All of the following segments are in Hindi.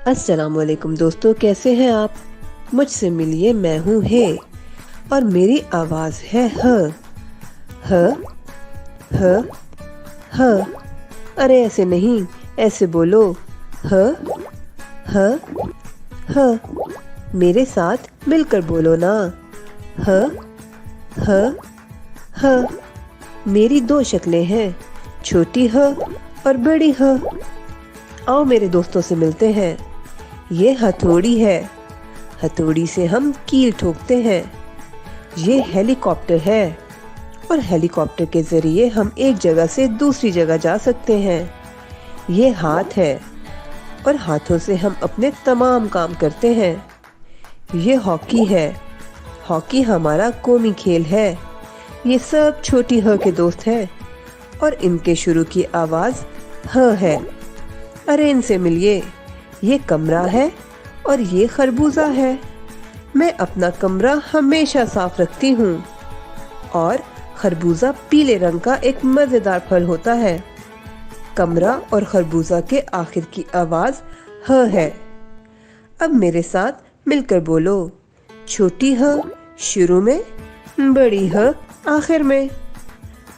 अस्सलामुअलैकुम दोस्तों, कैसे हैं आप। मुझसे मिलिए, मैं हूँ हे और मेरी आवाज़ है ह। ह ह ह। अरे ऐसे नहीं, ऐसे बोलो। ह ह ह। मेरे साथ मिलकर बोलो ना। ह ह ह। मेरी दो शक्लें हैं, छोटी ह और बड़ी ह। आओ मेरे दोस्तों से मिलते हैं। ये हथौड़ी है, हथौड़ी से हम कील ठोकते हैं। ये हेलीकॉप्टर है और हेलीकॉप्टर के जरिए हम एक जगह से दूसरी जगह जा सकते हैं। ये हाथ है और हाथों से हम अपने तमाम काम करते हैं। ये हॉकी है, हॉकी हमारा कौमी खेल है। ये सब छोटी ह के दोस्त हैं और इनके शुरू की आवाज़ ह है। अरे इनसे मिलिए। ये कमरा है और ये खरबूजा है। मैं अपना कमरा हमेशा साफ रखती हूँ और खरबूजा पीले रंग का एक मज़ेदार फल होता है। कमरा और खरबूजा के आखिर की आवाज़ ह है। अब मेरे साथ मिलकर बोलो। छोटी ह शुरू में, बड़ी ह आखिर में।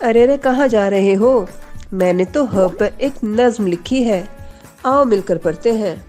अरे रे, कहाँ जा रहे हो। मैंने तो ह पर एक नज्म लिखी है, आओ मिलकर पढ़ते हैं।